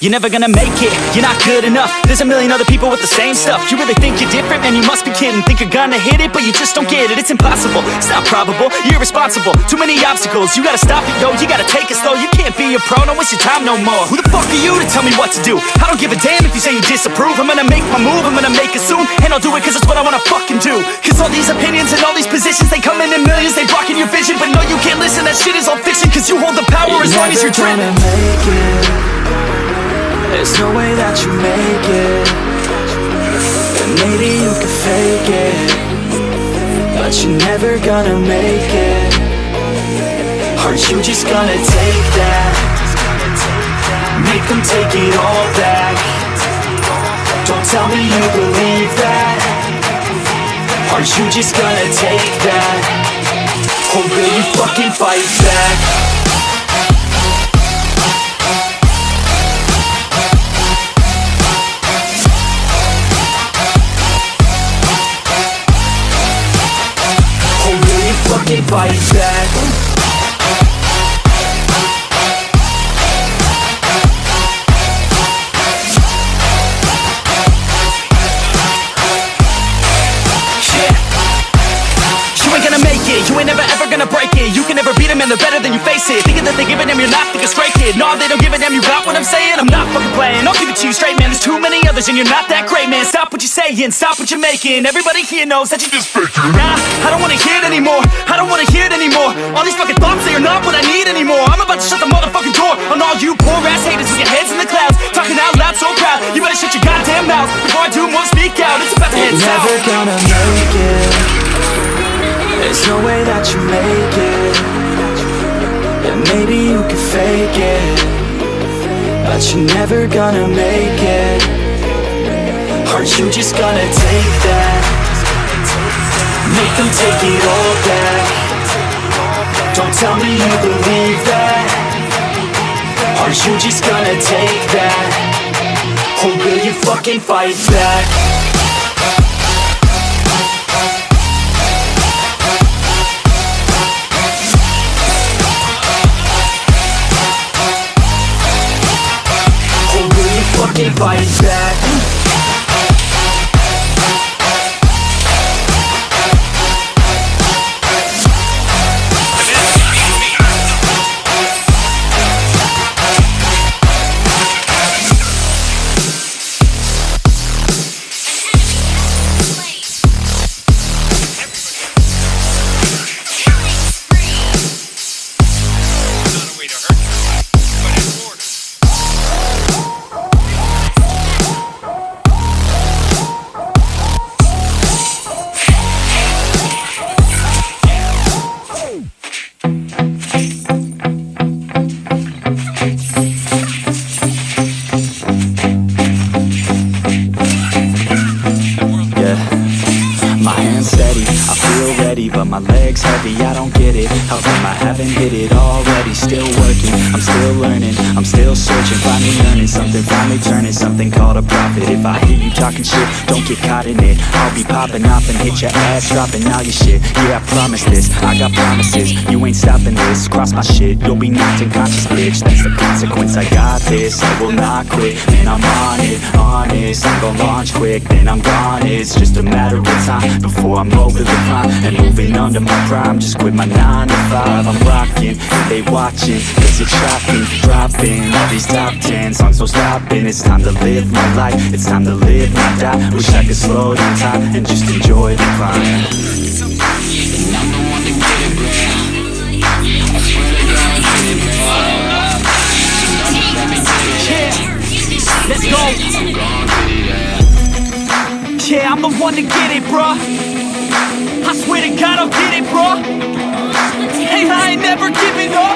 You're never gonna make it, you're not good enough. There's a million other people with the same stuff. You really think you're different? Man, you must be kidding. Think you're gonna hit it, but you just don't get it. It's impossible, it's not probable, you're irresponsible. Too many obstacles, you gotta stop it, yo. You gotta take it slow, you can't be a pro. Don't waste your time no more. Who the fuck are you to tell me what to do? I don't give a damn if you say you disapprove. I'm gonna make my move, I'm gonna make it soon. And I'll do it cause it's what I wanna fucking do. Cause all these opinions and all these positions, they come in millions, they blocking your vision. But no, you can't listen, that shit is all fiction. Cause you hold the power as long as you're dreaming. There's no way that you make it. And maybe you could fake it, but you're never gonna make it. Aren't you just gonna take that? Make them take it all back. Don't tell me you believe that. Aren't you just gonna take that? Or will you fucking fight back? Fucking fight back. You ain't gonna make it, you ain't never ever gonna break it. You can never beat them and they're better than you face it. Thinking that they give a damn, you're not thinking straight, kid. No, they don't give a damn, you got what I'm saying? I'm not fucking playing, I'll give it to you straight, man. There's too many others and you're not that great, man. Stop what you're saying, stop what you're making. Everybody here knows that you just faking. Nah, I don't wanna hear it anymore, I don't wanna hear it anymore. All these fucking thoughts, they are not what I need anymore. I'm about to shut the motherfucking door on all you poor ass haters with your heads in the clouds, talking out loud so proud. You better shut your goddamn mouth before I do more speak out. It's about to head south. Never gonna make it. There's no way that you make it. And maybe you could fake it, but you're never gonna make it. Aren't you just gonna take that? Make them take it all back. Don't tell me you believe that. Aren't you just gonna take that? Or will you fucking fight back? Fucking fight back. But my legs heavy, I don't get it. How come I haven't hit it already? Still working, I'm still learning, I'm still searching. Finally learning something, finally turning something called a profit. If I hear you talking shit, don't get caught in it. I'll be popping off and hit your ass, dropping all your shit. Yeah, I promise this, I got promises. You ain't stopping this, cross my shit, you'll be knocked unconscious, bitch. That's the consequence, I got this, I will not quit. Man, I'm on it, honest, I'm gon' launch quick, then I'm gone. It's just a matter of time before I'm over the climb and moving under my prime. Just quit my 9 to 5, I'm rocking, and they watching, cause it's shocking, dropping all these top 10 songs, so stopping. It's time to live my life, it's time to live, not die. Wish I could slow down time and just enjoy the climb. And I'm the one to get it, bro. I swear to God, I get it, bro. Yeah, let's go. Yeah, I'm the one to get it, bro. I swear to God, I'll get it, bro. Hey, I ain't never giving up.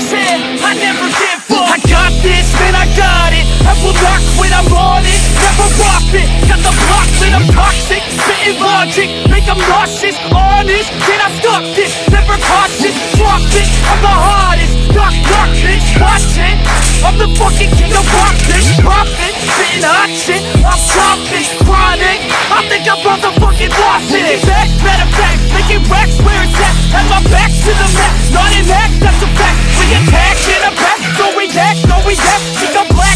Said I never give up. I got this, man, I got it. I will not quit, I'm on it. Never rock it. Got the block lit, I'm toxic. Spitting logic, make them nauseous. Honest, then I stop this. Never cautious, drop it. I'm the hardest. Knock, knock, bitch, watch it. I'm the fucking king of rock, bitch. Profit, spitting hot shit. I'm chopping, chronic. I think I'm motherfucking lost it. Back, matter of fact, making racks where it's at. Have my back to the map, not an act, that's a fact. We attack in a back, no react, no react. Think I'm black.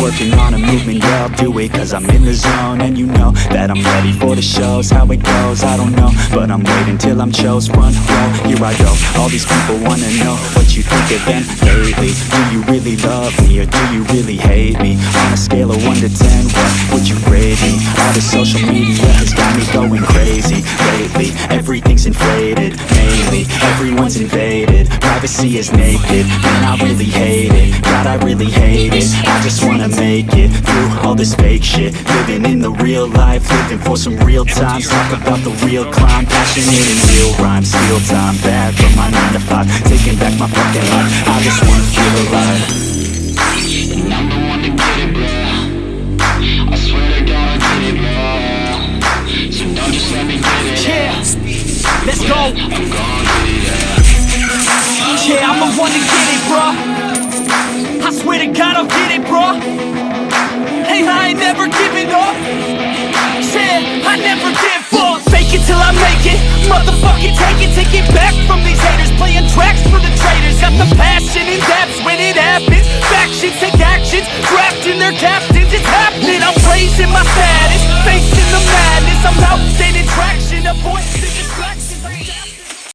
working on a movement, yeah, I'll do it cause I'm in the zone. And you know that I'm ready for the shows. How it goes, I don't know, but I'm waiting till I'm chose. Front row, here I go. All these people wanna know what you think of them lately. Do you really love me or do you really hate me? On a scale of 1 to 10, what would you grade me? All the social media has got me going crazy lately. Everything's inflated, mainly everyone's invaded. Privacy is naked, man, I really hate it. God, I really hate it. I just wanna make it through all this fake shit. Living in the real life, living for some real times. Talk about the real climb, passionate and real rhymes. Steal time back from my 9 to 5, taking back my fucking life. I just wanna feel alive. And I'm the one to get it, bro. I swear to God I get it, bro. So don't just let me get it. Yeah, let's go. I'm gon' get it, Yeah, I'm the one to get it, bro. I swear to God I'll get it, bro. Hey, I ain't never giving up. Yeah, I never give up. Fake it till I make it. Motherfucking take it back.